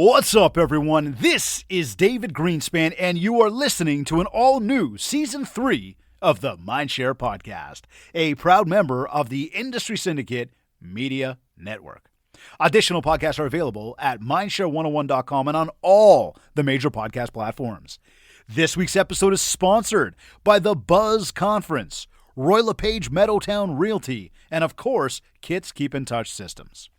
What's up, everyone? This is David Greenspan, and you are listening to an all-new Season 3 of the Mindshare Podcast, a proud member of the Industry Syndicate Media Network. Additional podcasts are available at mindshare101.com and on all the major podcast platforms. This week's episode is sponsored by the Buzz Conference, LePage Meadowtown Realty, and of course, Kits Keep in Touch Systems.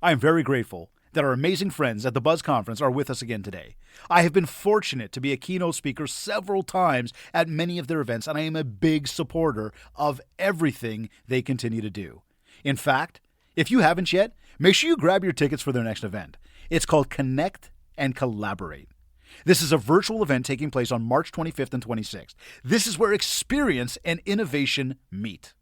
I am very grateful that our amazing friends at the Buzz Conference are with us again today. I have been fortunate to be a keynote speaker several times at many of their events, and I am a big supporter of everything they continue to do. In fact, if you haven't yet, make sure you grab your tickets for their next event. It's called Connect and Collaborate. This is a virtual event taking place on March 25th and 26th. This is where experience and innovation meet.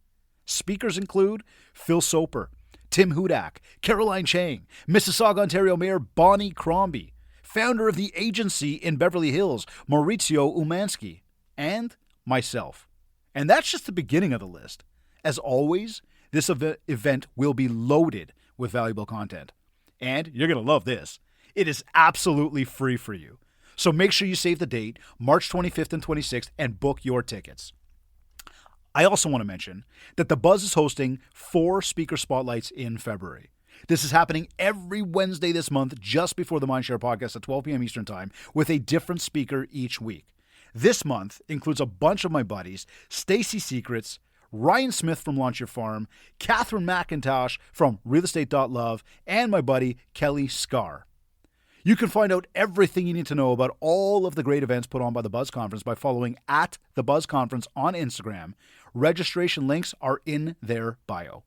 Speakers include Phil Soper, Tim Hudak, Carolyn Cheng, Mississauga, Ontario Mayor Bonnie Crombie, founder of the agency in Beverly Hills, Mauricio Umansky, and myself. And that's just the beginning of the list. As always, this event will be loaded with valuable content. And you're going to love this. It is absolutely free for you. So make sure you save the date, March 25th and 26th, and book your tickets. I also want to mention that the Buzz is hosting 4 speaker spotlights in February. This is happening every Wednesday this month, just before the Mindshare Podcast at 12 p.m. Eastern Time, with a different speaker each week. This month includes a bunch of my buddies, Stacy Secrets, Ryan Smith from Launch Your Farm, Catherine McIntosh from realestate.love, and my buddy Kelly Scarr. You can find out everything you need to know about all of the great events put on by the Buzz Conference by following at the Buzz Conference on Instagram. Registration links are in their bio.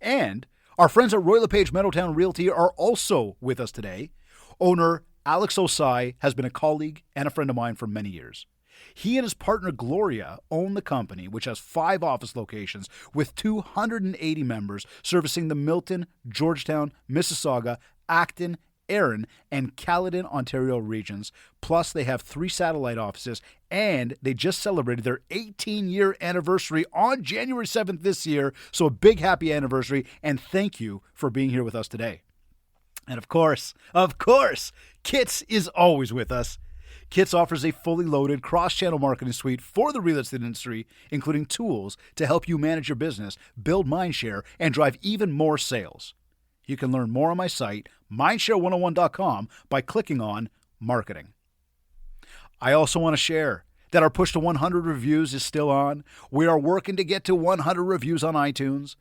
And our friends at LePage Meadowtown Realty are also with us today. Owner Alex Osai has been a colleague and a friend of mine for many years. He and his partner Gloria own the company, which has 5 office locations with 280 members servicing the Milton, Georgetown, Mississauga, Acton, Erin, and Caledon, Ontario regions. Plus, they have 3 satellite offices, and they just celebrated their 18-year anniversary on January 7th this year. So a big happy anniversary, and thank you for being here with us today. And of course, Kits is always with us. Kits offers a fully loaded cross-channel marketing suite for the real estate industry, including tools to help you manage your business, build mindshare, and drive even more sales. You can learn more on my site, mindshare101.com, by clicking on Marketing. I also want to share that our push to 100 reviews is still on. We are working to get to 100 reviews on iTunes.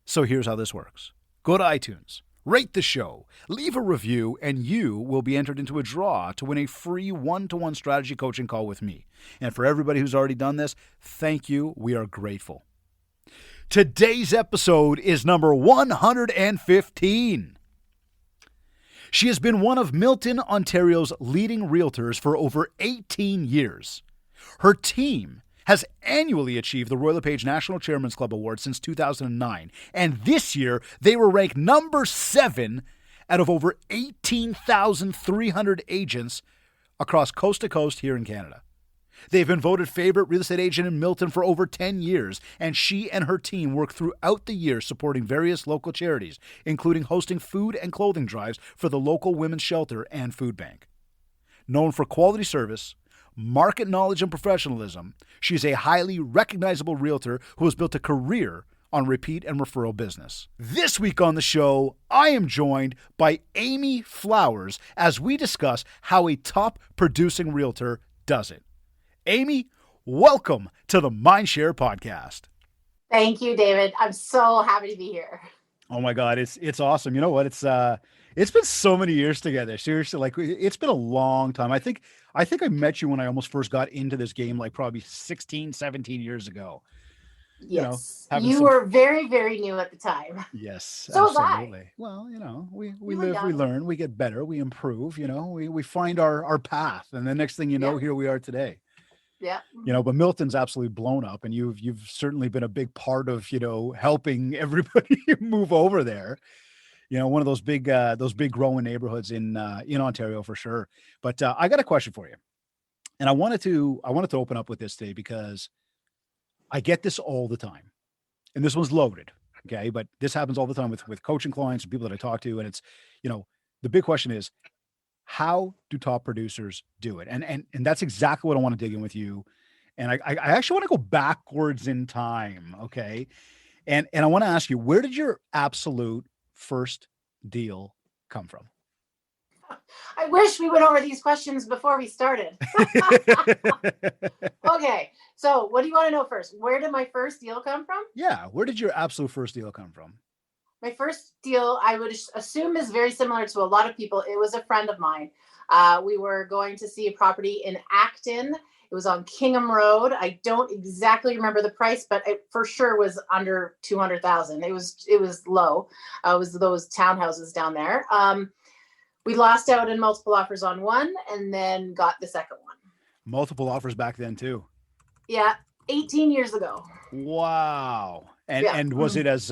So here's how this works. Go to iTunes, rate the show, leave a review, and you will be entered into a draw to win a free one-to-one strategy coaching call with me. And for everybody who's already done this, thank you. We are grateful. Today's episode is number 115. She has been one of Milton, Ontario's leading realtors for over 18 years. Her team has annually achieved the LePage National Chairman's Club Award since 2009, and this year they were ranked number 7 out of over 18,300 agents across coast to coast here in Canada. They've been voted favorite real estate agent in Milton for over 10 years, and she and her team work throughout the year supporting various local charities, including hosting food and clothing drives for the local women's shelter and food bank. Known for quality service, market knowledge, and professionalism, she's a highly recognizable realtor who has built a career on repeat and referral business. This week on the show, I am joined by Amy Flowers as we discuss how a top producing realtor does it. Amy, welcome to the Mindshare Podcast. Thank you, David. I'm so happy to be here. Oh my God, it's awesome. You know what? It's been so many years together. Seriously, like it's been a long time. I think I met you when I almost first got into this game, like probably 16, 17 years ago. Yes. You were very, very new at the time. Yes, so absolutely. Was I. Well, we live, we learn, we get better, we improve, we find our path. And the next thing you know, here we are today. Yeah. But Milton's absolutely blown up, and you've certainly been a big part of, helping everybody move over there. One of those big growing neighborhoods in Ontario for sure. But I got a question for you. And I wanted to open up with this today because I get this all the time, and this one's loaded. Okay. But this happens all the time with coaching clients and people that I talk to. And it's, the big question is, how do top producers do it? And that's exactly what I want to dig in with you. And I actually want to go backwards in time. Okay. And I want to ask you, where did your absolute first deal come from? I wish we went over these questions before we started. Okay. So what do you want to know first? Where did my first deal come from? Yeah. Where did your absolute first deal come from? My first deal, I would assume, is very similar to a lot of people. It was a friend of mine. We were going to see a property in Acton. It was on Kingham Road. I don't exactly remember the price, but it for sure was under 200,000. It was low. It was those townhouses down there. We lost out in multiple offers on one, and then got the second one. Multiple offers back then too. Yeah, 18 years ago. Wow. And was it as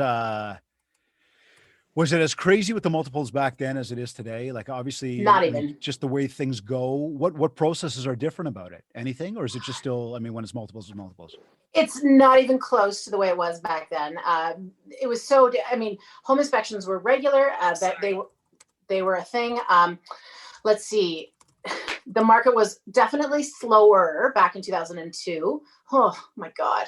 crazy with the multiples back then as it is today? Like, obviously, not even just the way things go. What processes are different about it? Anything, or is it just still? I mean, when it's multiples, it's multiples. It's not even close to the way it was back then. It was so. I mean, home inspections were regular. That they were a thing. Let's see. The market was definitely slower back in 2002. Oh my God.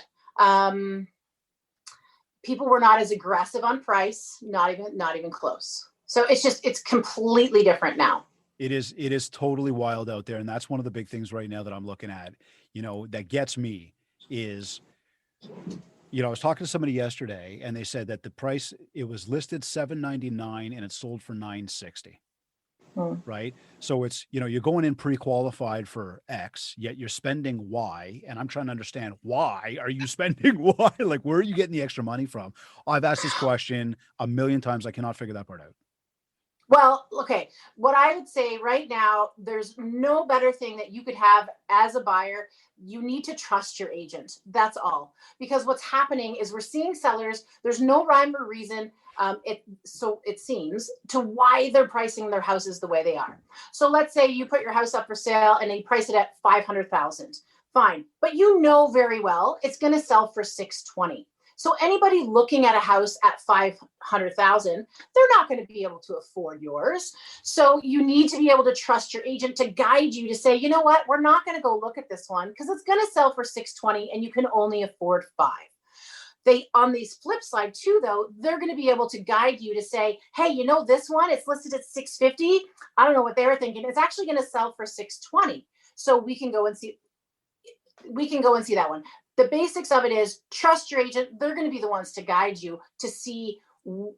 People were not as aggressive on price, not even close. So it's completely different now. It is totally wild out there. And that's one of the big things right now that I'm looking at, that gets me is, I was talking to somebody yesterday and they said that the price, it was listed $799 and it sold for $960. Right. So it's, you're going in pre-qualified for X, yet you're spending Y. And I'm trying to understand, why are you spending Y? Like, where are you getting the extra money from? I've asked this question a million times. I cannot figure that part out. Well, okay. What I would say right now, there's no better thing that you could have as a buyer. You need to trust your agent. That's all. Because what's happening is we're seeing sellers. There's no rhyme or reason. So it seems to why they're pricing their houses the way they are. So let's say you put your house up for sale and they price it at $500,000. Fine. But you know very well it's going to sell for $620,000. So anybody looking at a house at $500,000, they're not going to be able to afford yours. So you need to be able to trust your agent to guide you to say, you know what, we're not going to go look at this one because it's going to sell for $620,000 and you can only afford $5,000. On these flip side too, though, they're going to be able to guide you to say, hey, this one, it's listed at $650,000. I don't know what they were thinking. It's actually going to sell for $620,000. So we can go and see that one. The basics of it is trust your agent. They're going to be the ones to guide you to see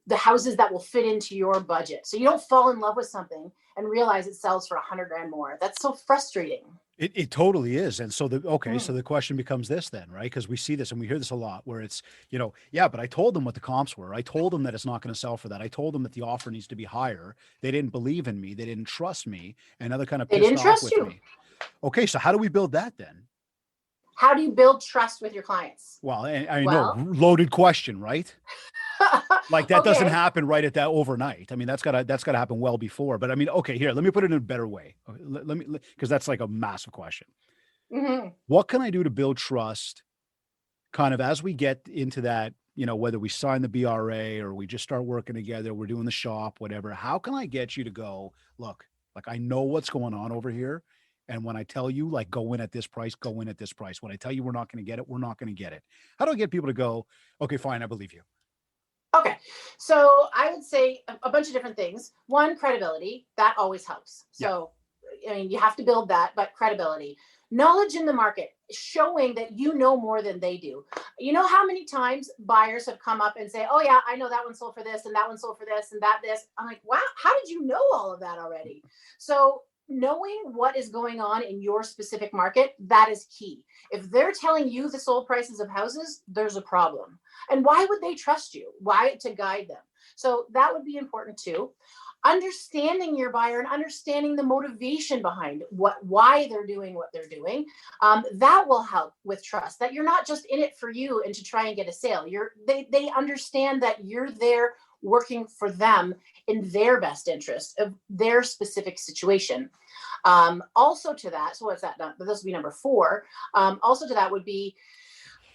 the houses that will fit into your budget. So you don't fall in love with something and realize it sells for $100,000 more. That's so frustrating. It totally is. And so so the question becomes this then, right? Because we see this and we hear this a lot where it's, yeah, but I told them what the comps were. I told them that it's not going to sell for that. I told them that the offer needs to be higher. They didn't believe in me. They didn't trust me. And now they're kind of pissed off with me. Okay. So how do we build that then? How do you build trust with your clients? Well, I know, loaded question, right? Like that doesn't happen right at that overnight. I mean, that's gotta happen well before. But I mean, okay, here, let me put it in a better way. Let me, because that's like a massive question. Mm-hmm. What can I do to build trust kind of as we get into that, whether we sign the BRA or we just start working together, we're doing the shop, whatever. How can I get you to go, look, like I know what's going on over here. And when I tell you, like, go in at this price, go in at this price. When I tell you we're not going to get it, we're not going to get it. How do I get people to go, okay, fine, I believe you? Okay. So I would say a bunch of different things. One, credibility. That always helps. So, I mean, you have to build that, but credibility. Knowledge in the market, showing that you know more than they do. You know how many times buyers have come up and say, oh yeah, I know that one sold for this and that one sold for this and this. I'm like, wow, how did you know all of that already? So knowing what is going on in your specific market, that is key. If they're telling you the sold prices of houses, there's a problem. And why would they trust you? Why? To guide them. So that would be important too. Understanding your buyer and understanding the motivation behind why they're doing what they're doing, that will help with trust. That you're not just in it for you and to try and get a sale. They understand that you're there working for them in their best interest of their specific situation. Also to that, so what's that? But this would be number 4. Also to that would be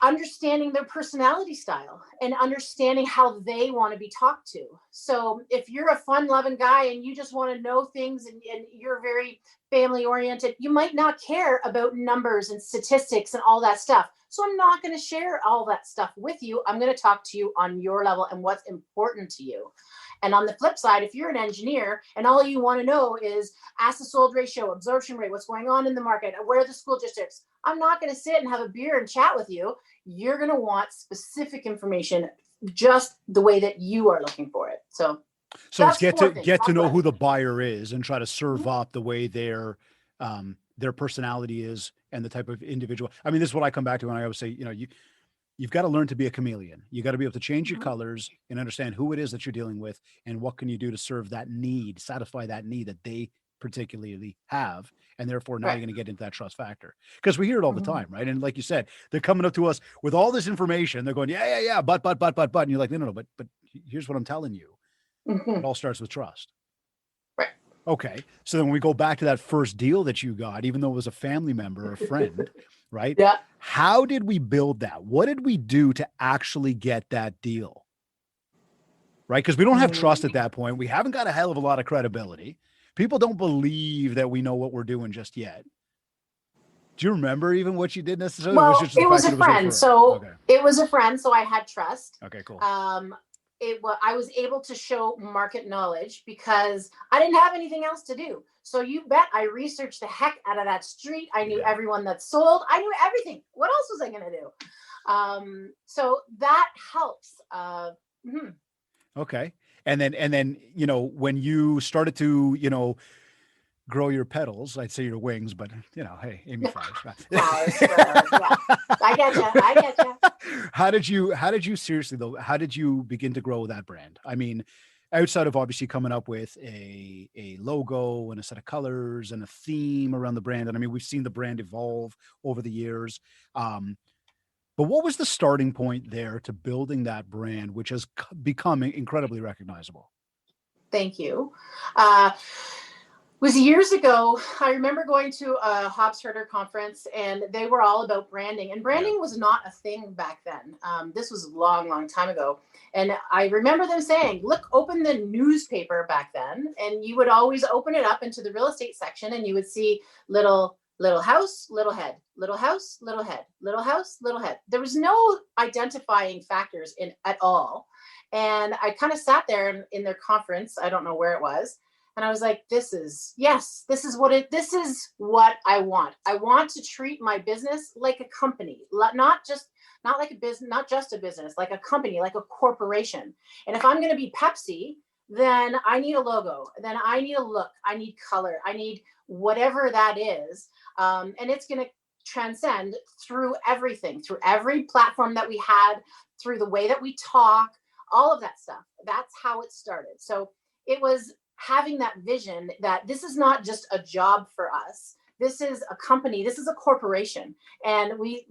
understanding their personality style and understanding how they want to be talked to. So if you're a fun loving guy and you just want to know things and you're very family oriented, you might not care about numbers and statistics and all that stuff. So I'm not going to share all that stuff with you. I'm going to talk to you on your level and what's important to you. And on the flip side, if you're an engineer and all you want to know is asset sold ratio, absorption rate, what's going on in the market, where are the school districts, I'm not going to sit and have a beer and chat with you. You're going to want specific information just the way that you are looking for it. So it's get to know who the buyer is and try to serve up the way their personality is and the type of individual. I mean, this is what I come back to when I always say, you've got to learn to be a chameleon. You got to be able to change your colors and understand who it is that you're dealing with and what can you do to serve that need, satisfy that need that they particularly have. And therefore now you're going to get into that trust factor because we hear it all the time. Right. And like you said, they're coming up to us with all this information. They're going, yeah. But, and you're like, no, but here's what I'm telling you. It all starts with trust. Right. Okay. So then when we go back to that first deal that you got, even though it was a family member or a friend, right? Yeah. How did we build that? What did we do to actually get that deal? Right. Because we don't have trust at that point. We haven't got a hell of a lot of credibility. People don't believe that we know what we're doing just yet. Do you remember even what you did necessarily? Well, it was a friend. It was a friend. So I had trust. Okay, cool. I was able to show market knowledge because I didn't have anything else to do. So you bet I researched the heck out of that street. I knew everyone that sold. I knew everything. What else was I going to do? So that helps. Okay. And then, when you started to, grow your petals, I'd say your wings, but hey, Amy flowers. I get you. How did you seriously though, how did you begin to grow that brand? I mean, outside of obviously coming up with a logo and a set of colors and a theme around the brand. And I mean, we've seen the brand evolve over the years. But what was the starting point there to building that brand, which has become incredibly recognizable? Thank you. Was years ago. I remember going to a Hobbs Herder conference and they were all about branding, and branding was not a thing back then. This was a long time ago. And I remember them saying, look, open the newspaper back then. And you would always open it up into the real estate section and you would see little house, little head, little house, little head, little house, little head. There was no identifying factors in at all. And I kind of sat there in their conference. I don't know where it was. And I was like, this is what I want. I want to treat my business like a company, not just a business, like a company, like a corporation. And if I'm going to be Pepsi, then I need a logo. Then I need a look. I need color. I need whatever that is. And it's going to transcend through everything, through every platform that we had, through the way that we talk, all of that stuff. That's how it started. So it was having that vision that this is not just a job for us. This is a company. This is a corporation. And we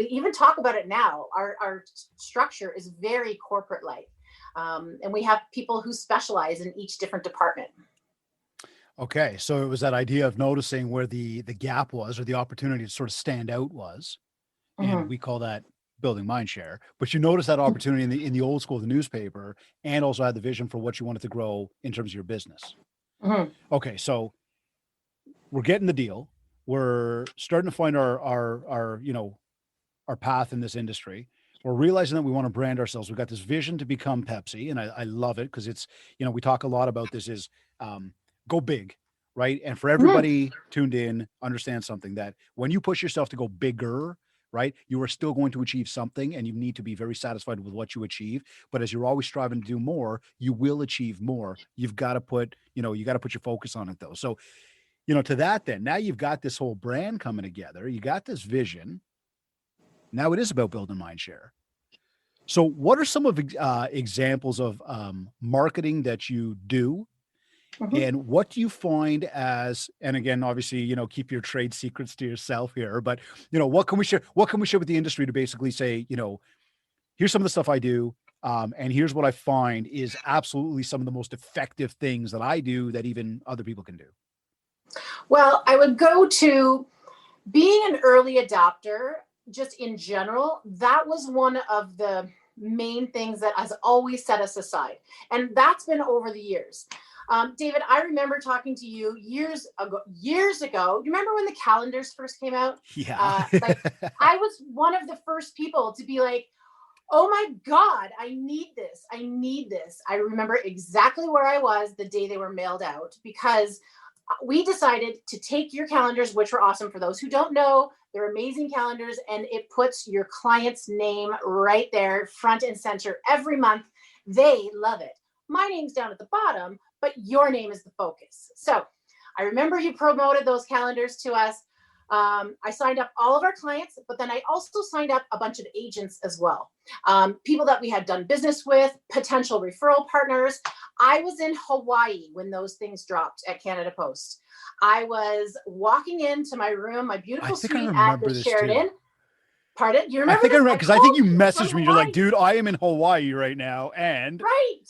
even talk about it now. Our structure is very corporate-like. And we have people who specialize in each different department. Okay. So it was that idea of noticing where the gap was, or the opportunity to sort of stand out was. And we call that building mindshare. But you notice that opportunity in the old school of the newspaper, and also had the vision for what you wanted to grow in terms of your business. Okay. So we're getting the deal. We're starting to find our path in this industry. We're realizing that we want to brand ourselves. We've got this vision to become Pepsi, and I love it because it's, we talk a lot about this is go big, right? And for everybody tuned in, understand something, that when you push yourself to go bigger, right, you are still going to achieve something, and you need to be very satisfied with what you achieve. But as you're always striving to do more, you will achieve more. You've got to put your focus on it though. So, to that, then now you've got this whole brand coming together. You got this vision. Now it is about building mindshare. So what are some of examples of marketing that you do? And what do you find as, and again, obviously, keep your trade secrets to yourself here, but what can we share with the industry to basically say, here's some of the stuff I do. And here's what I find is absolutely some of the most effective things that I do that even other people can do. Well, I would go to being an early adopter just in general, that was one of the main things that has always set us aside. And that's been over the years. David, I remember talking to you years ago. You remember when the calendars first came out? Yeah. I was one of the first people to be like, oh my God, I need this. I need this. I remember exactly where I was the day they were mailed out, because we decided to take your calendars, which were awesome. For those who don't know, they're amazing calendars, and it puts your client's name right there, front and center every month. They love it. My name's down at the bottom, but your name is the focus. So I remember you promoted those calendars to us. I signed up all of our clients, but then I also signed up a bunch of agents as well. People that we had done business with, potential referral partners. I was in Hawaii when those things dropped at Canada Post. I was walking into my room, my beautiful suite at the Sheraton. Pardon? You remember? I think I remember, because I think you messaged me. You're like, Hawaii. dude, I am in Hawaii right now. And right.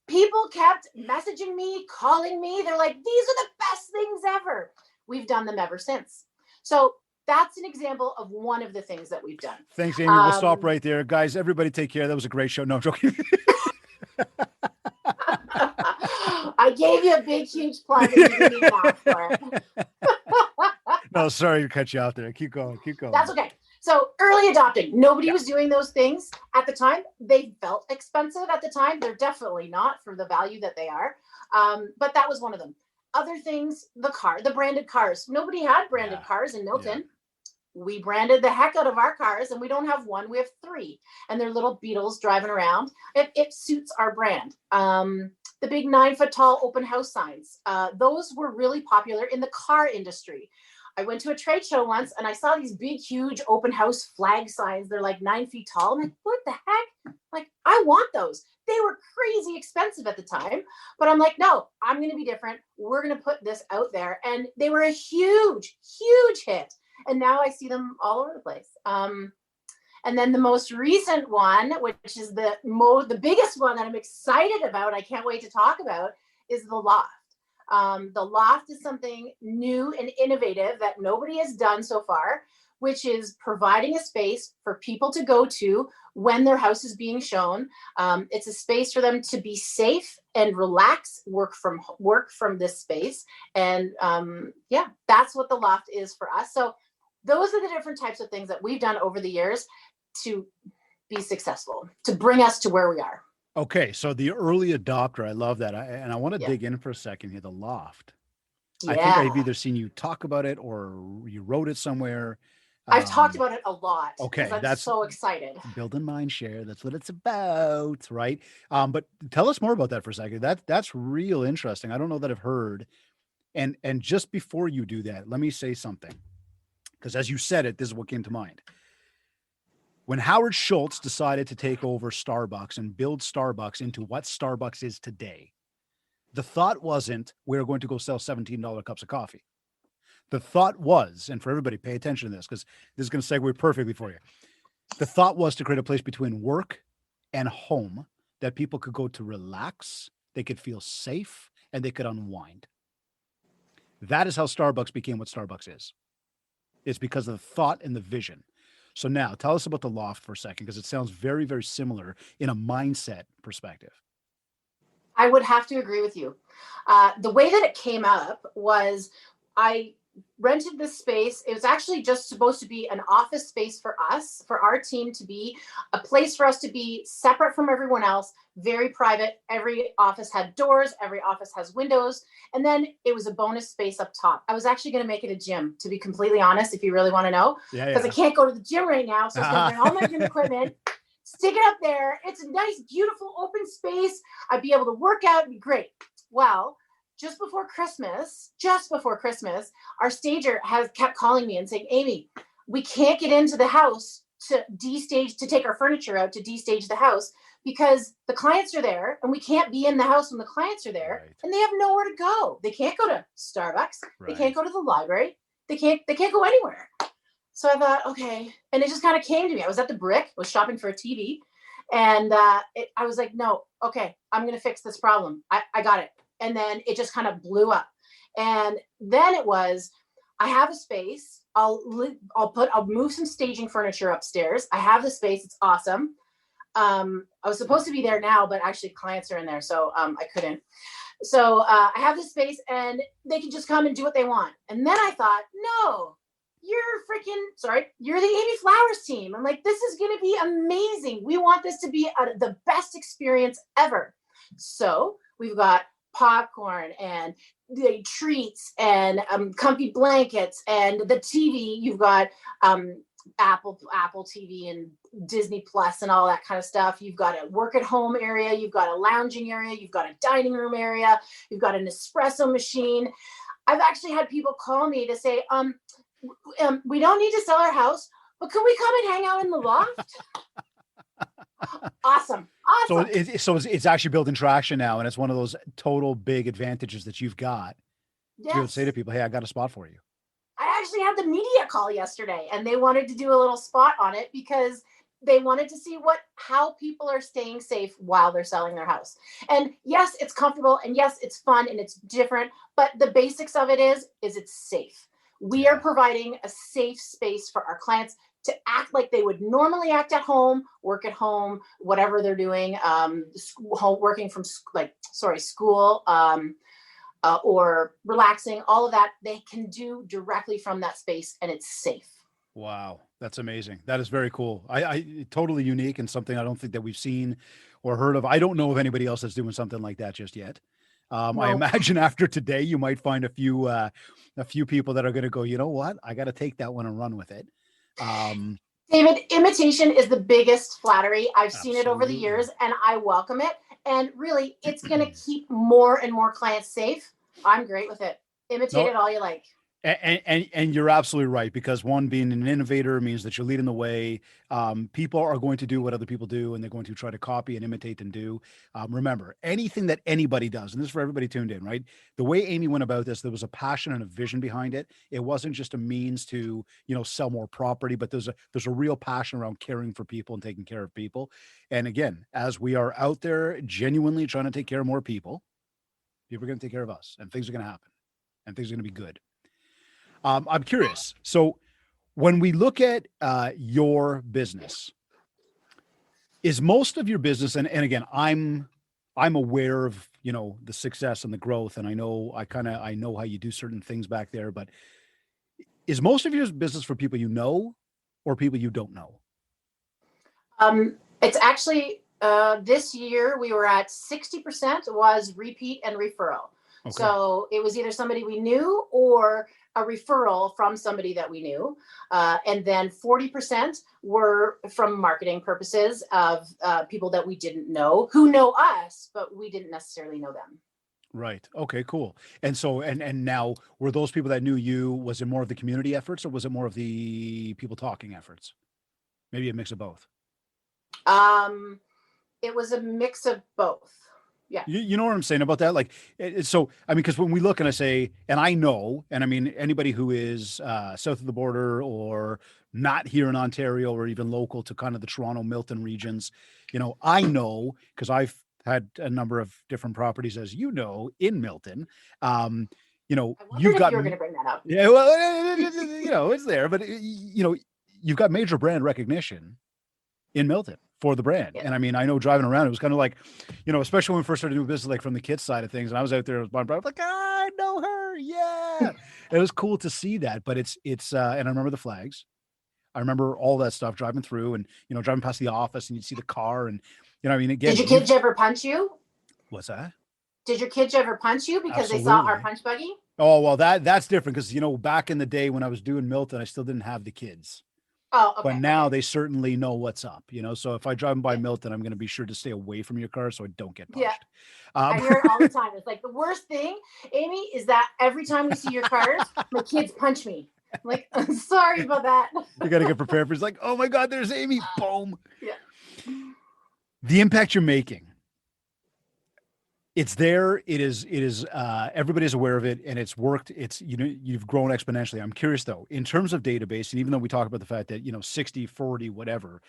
People kept messaging me, calling me. They're like, these are the best things ever. We've done them ever since. So that's an example of one of the things that we've done. Thanks, Amy. We'll stop right there. Guys, everybody take care. That was a great show. No, I'm joking. I gave you a big, huge plug and you didn't even ask for it. No, sorry to cut you out there. Keep going. That's okay. So early adopting, nobody was doing those things at the time. They felt expensive at the time. They're definitely not for the value that they are. But that was one of them. Other things, the branded cars. Nobody had branded cars in Milton. Yeah. We branded the heck out of our cars, and we don't have one, we have 3. And they're little Beetles driving around. It suits our brand. The big 9-foot tall open house signs. Those were really popular in the car industry. I went to a trade show once and I saw these big, huge open house flag signs. They're like 9 feet tall. I'm like, what the heck? Like, I want those. They were crazy expensive at the time, but I'm like, no, I'm going to be different. We're going to put this out there. And they were a huge, huge hit. And now I see them all over the place. And then the most recent one, which is the biggest one that I'm excited about, I can't wait to talk about, is the loft. The loft is something new and innovative that nobody has done so far, which is providing a space for people to go to when their house is being shown. It's a space for them to be safe and relax, work from this space. And that's what the loft is for us. So those are the different types of things that we've done over the years to be successsul, to bring us to where we are. Okay, so the early adopter, I love that. I want to dig in for a second here, the loft. Yeah. I think I've either seen you talk about it or you wrote it somewhere. I've talked about it a lot. Okay, that's so excited. Building mind share, that's what it's about, right? But tell us more about that for a second. That's real interesting. I don't know that I've heard. And just before you do that, let me say something. Because as you said it, this is what came to mind. When Howard Schultz decided to take over Starbucks and build Starbucks into what Starbucks is today, the thought wasn't, we're going to go sell $17 cups of coffee. The thought was, and for everybody, pay attention to this, because this is going to segue perfectly for you. The thought was to create a place between work and home that people could go to relax, they could feel safe, and they could unwind. That is how Starbucks became what Starbucks is. It's because of the thought and the vision. So now tell us about the loft for a second, because it sounds very, very similar in a mindset perspective. I would have to agree with you. The way that it came up was I rented this space. It was actually just supposed to be an office space for us, for our team to be a place for us to be separate from everyone else, very private. Every office had doors, every office has windows. And then it was a bonus space up top. I was actually going to make it a gym, to be completely honest, if you really want to know, because I can't go to the gym right now. So I was going to bring all my gym equipment, stick it up there. It's a nice, beautiful open space. I'd be able to work out. It'd be great. Well, just before Christmas, our stager has kept calling me and saying, Amy, we can't get into the house to take our furniture out to destage the house because the clients are there and we can't be in the house when the clients are there, right. And they have nowhere to go. They can't go to Starbucks. Right. They can't go to the library. They can't go anywhere. So I thought, okay. And it just kind of came to me. I was at the Brick, was shopping for a TV. And I was like, no, okay, I'm going to fix this problem. I got it. And then it just kind of blew up. And then it was, I have a space. I'll move some staging furniture upstairs. I have the space. It's awesome. I was supposed to be there now, but actually clients are in there, so I couldn't. So I have this space and they can just come and do what they want. And then I thought, no, you're the Amy Flowers team. I'm like, this is going to be amazing. We want this to be the best experience ever. So we've got popcorn and the treats and comfy blankets and the TV. You've got Apple TV and Disney Plus and all that kind of stuff. You've got a work at home area. You've got a lounging area. You've got a dining room area. You've got an espresso machine. I've actually had people call me to say, we don't need to sell our house, but can we come and hang out in the loft? Awesome. So it's actually building traction now, and it's one of those total big advantages that you've got. Yes. You would say to people, hey, I got a spot for you. I actually had the media call yesterday, and they wanted to do a little spot on it because they wanted to see how people are staying safe while they're selling their house. And yes, it's comfortable, and yes, it's fun, and it's different, but the basics of it is it's safe. We are providing a safe space for our clients to act like they would normally act at home, work at home, whatever they're doing, working from school, or relaxing, all of that they can do directly from that space, and it's safe. Wow, that's amazing. That is very cool. I totally unique and something I don't think that we've seen or heard of. I don't know of anybody else that's doing something like that just yet. No. I imagine after today, you might find a few people that are going to go, you know what? I got to take that one and run with it. David, imitation is the biggest flattery. I've seen it over the years, and I welcome it. And really, it's going to keep more and more clients safe. I'm great with it. Imitate it all you like. And you're absolutely right, because one, being an innovator means that you're leading the way. People are going to do what other people do, and they're going to try to copy and imitate and do. Remember, anything that anybody does, and this is for everybody tuned in, right? The way Amy went about this, there was a passion and a vision behind it. It wasn't just a means to, sell more property, but there's a real passion around caring for people and taking care of people. And again, as we are out there genuinely trying to take care of more people are going to take care of us, and things are going to happen, and things are going to be good. I'm curious. So when we look at your business, is most of your business, and again, I'm aware of, the success and the growth, and I know how you do certain things back there, but is most of your business for people you know or people you don't know? It's actually, this year we were at 60% was repeat and referral. Okay. So it was either somebody we knew or a referral from somebody that we knew. And then 40% were from marketing purposes of people that we didn't know, who know us, but we didn't necessarily know them. Right. Okay, cool. And so, and now, were those people that knew you, was it more of the community efforts, or was it more of the people talking efforts? Maybe a mix of both. It was a mix of both. Yeah. You know what I'm saying about that? Like, so, I mean, because when we look and I say, and I know, and I mean, anybody who is south of the border or not here in Ontario or even local to kind of the Toronto, Milton regions, I know, because I've had a number of different properties, as you know, in Milton. You've got, you were going to bring that up. Yeah, well, it's there, but you've got major brand recognition in Milton for the brand. Yeah. And I mean, I know driving around, it was kind of like, especially when we first started doing business, like from the kids side of things. And I was out there, I was like, I know her. Yeah. It was cool to see that, but it's, and I remember the flags. I remember all that stuff driving through and, driving past the office, and you'd see the car and, again. Did your kids ever punch you? What's that? Did your kids ever punch you because Absolutely. They saw our punch buggy? Oh, well, that's different. Cause back in the day when I was doing Milton, I still didn't have the kids. Oh, okay. But now they certainly know what's up, so if I drive by Milton, I'm going to be sure to stay away from your car so I don't get punched. Yeah. I hear it all the time. It's like the worst thing, Amy, is that every time we see your cars, my kids punch me. I'm like, I'm sorry about that. You got to get prepared for it's like, oh my God, there's Amy. Boom. Yeah. The impact you're making. It's there. It is, everybody's aware of it, and it's worked. It's, you've grown exponentially. I'm curious though, in terms of database, and even though we talk about the fact that, 60, 40, whatever,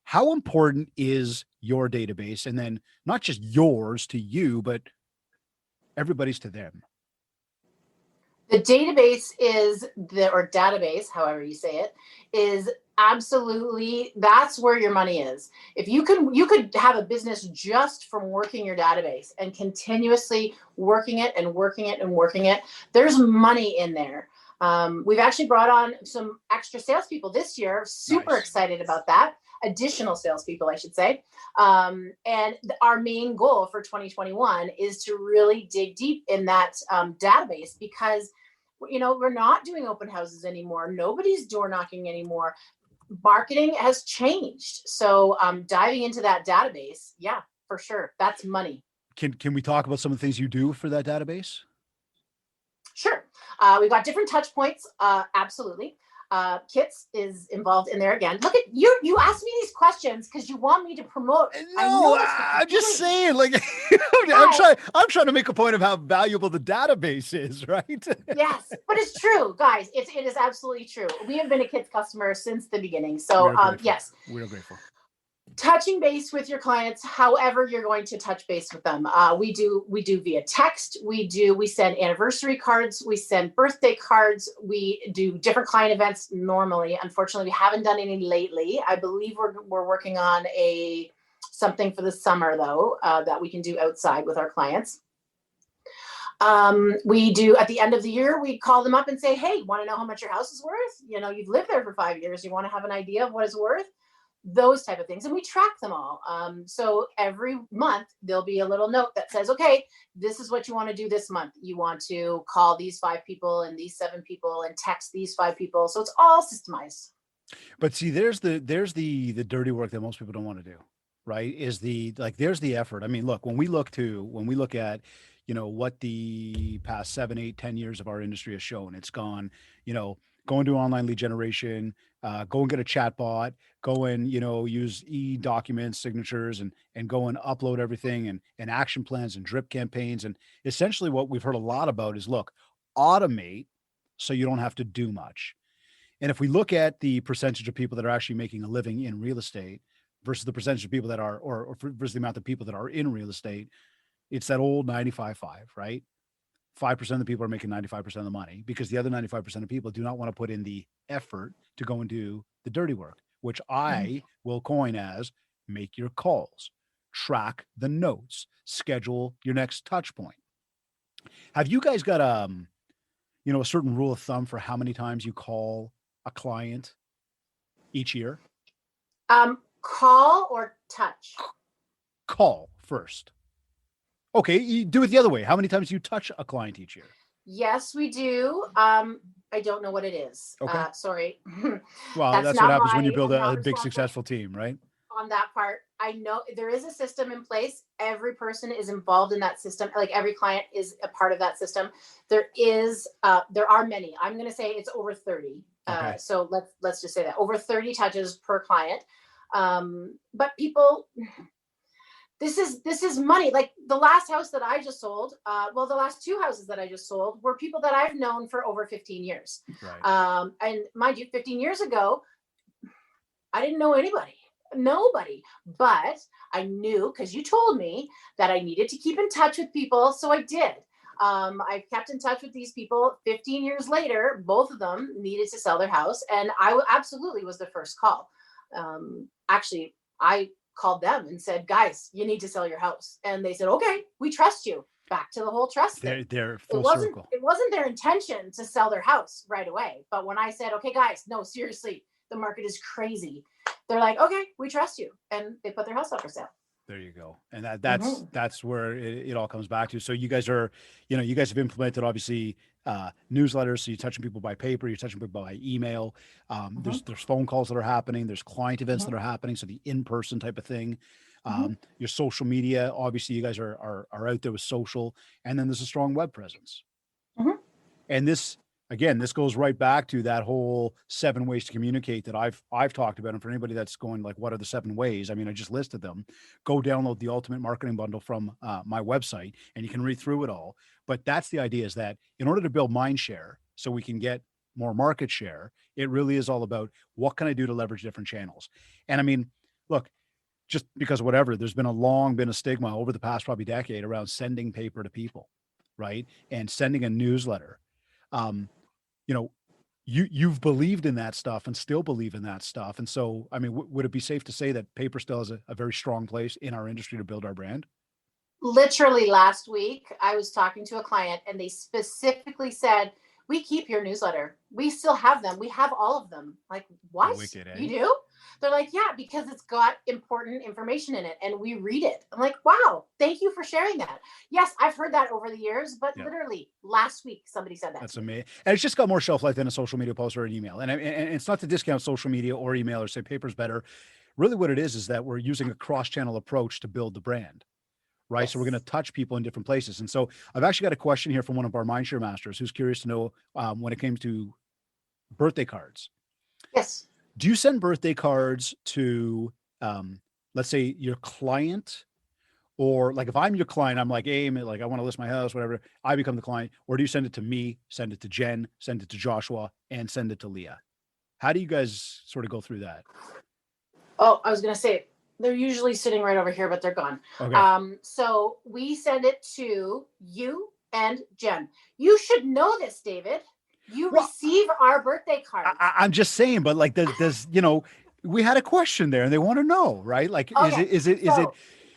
how important is your database? And then not just yours to you, but everybody's to them. The database or database, however you say it, is absolutely, that's where your money is. If you could have a business just from working your database and continuously working it and working it and working it. There's money in there. We've actually brought on some extra salespeople this year. Super excited about that. Additional salespeople, I should say. And our main goal for 2021 is to really dig deep in that database, because we're not doing open houses anymore. Nobody's door knocking anymore. Marketing has changed. So diving into that database, yeah, for sure. That's money. Can we talk about some of the things you do for that database? Sure. We've got different touch points. Absolutely. Kits is involved in there again. Look at you. You asked me these questions because you want me to promote. No, I'm just saying, like, I'm trying to make a point of how valuable the database is, right? Yes, but it's true, guys. It is absolutely true. We have been a Kits customer since the beginning. So yes, we're grateful. Touching base with your clients, however you're going to touch base with them. We do via text. We send anniversary cards. We send birthday cards. We do different client events normally. Unfortunately, we haven't done any lately. I believe we're working on something for the summer though, that we can do outside with our clients. We do at the end of the year, we call them up and say, hey, want to know how much your house is worth? You've lived there for 5 years. You want to have an idea of what it's worth? Those type of things. And we track them all. So every month there'll be a little note that says, okay, this is what you want to do this month. You want to call these 5 people and these 7 people and text these 5 people. So it's all systemized. But see, there's the dirty work that most people don't want to do, right? There's the effort. I mean, look, when we look at, what the past 7, 8, 10 years of our industry has shown, it's gone, go and do online lead generation, go and get a chat bot, go and, use e-documents, signatures, and go and upload everything and action plans and drip campaigns. And essentially what we've heard a lot about is, look, automate so you don't have to do much. And if we look at the percentage of people that are actually making a living in real estate versus the percentage of people that are, or versus the amount of people that are in real estate, it's that old 95-5, right? 5% of the people are making 95% of the money because the other 95% of people do not want to put in the effort to go and do the dirty work, which I will coin as make your calls, track the notes, schedule your next touch point. Have you guys got a certain rule of thumb for how many times you call a client each year? Call or touch? Call first. Okay, you do it the other way. How many times do you touch a client each year? Yes, we do. I don't know what it is. Okay. Sorry. Well, that's what happens when you build a big successful team, right? On that part, I know there is a system in place. Every person is involved in that system. Like every client is a part of that system. There are many. I'm going to say it's over 30. Okay. So let's just say that over 30 touches per client. But people, this is money. Like the last house that I just sold, the last 2 houses that I just sold were people that I've known for over 15 years. Right. And mind you, 15 years ago, I didn't know nobody, but I knew because you told me that I needed to keep in touch with people. So I did. I kept in touch with these people. 15 years later, both of them needed to sell their house. And I absolutely was the first call. Actually, I called them and said, guys, you need to sell your house. And they said, okay, we trust you. Back to the whole trust thing. They're full circle. It wasn't their intention to sell their house right away. But when I said, okay, guys, no, seriously, the market is crazy. They're like, okay, we trust you. And they put their house up for sale. There you go. And that's where it all comes back to. So you guys are, you guys have implemented obviously newsletters. So you're touching people by paper, you're touching people by email. There's phone calls that are happening. There's client events that are happening. So the in-person type of thing. Your social media, obviously you guys are out there with social, and then there's a strong web presence. And this goes right back to that whole 7 ways to communicate that I've talked about. And for anybody that's going like, what are the 7 ways? I mean, I just listed them. Go download the Ultimate Marketing Bundle from my website and you can read through it all. But that's the idea, is that in order to build mind share so we can get more market share, it really is all about what can I do to leverage different channels? And I mean, look, just because whatever, there's been a stigma over the past probably decade around sending paper to people, right? And sending a newsletter. you know, you've believed in that stuff and still believe in that stuff. And so, I mean, would it be safe to say that paper still has a very strong place in our industry to build our brand? Literally last week, I was talking to a client and they specifically said, we keep your newsletter. We still have them. We have all of them. Like, what? Wicked, eh? You do? They're like, yeah, because it's got important information in it and we read it. I'm like, wow, thank you for sharing that. Yes, I've heard that over the years, but literally last week, somebody said that. That's amazing. And it's just got more shelf life than a social media post or an email. And it's not to discount social media or email or say paper's better. Really what it is that we're using a cross-channel approach to build the brand. Right. Yes. So we're going to touch people in different places. And so I've actually got a question here from one of our Mindshare masters who's curious to know when it came to birthday cards. Yes. Do you send birthday cards to, let's say your client, or like if I'm your client, I'm like, hey, like I want to list my house, whatever. I become the client. Or do you send it to me, send it to Jen, send it to Joshua, and send it to Leah? How do you guys sort of go through that? Oh, I was going to say, they're usually sitting right over here, but they're gone. Okay. So we send it to you and Jen. You should know this, David. You receive our birthday cards. I'm just saying, but like, does we had a question there, and they want to know, right? Like, okay. Is it?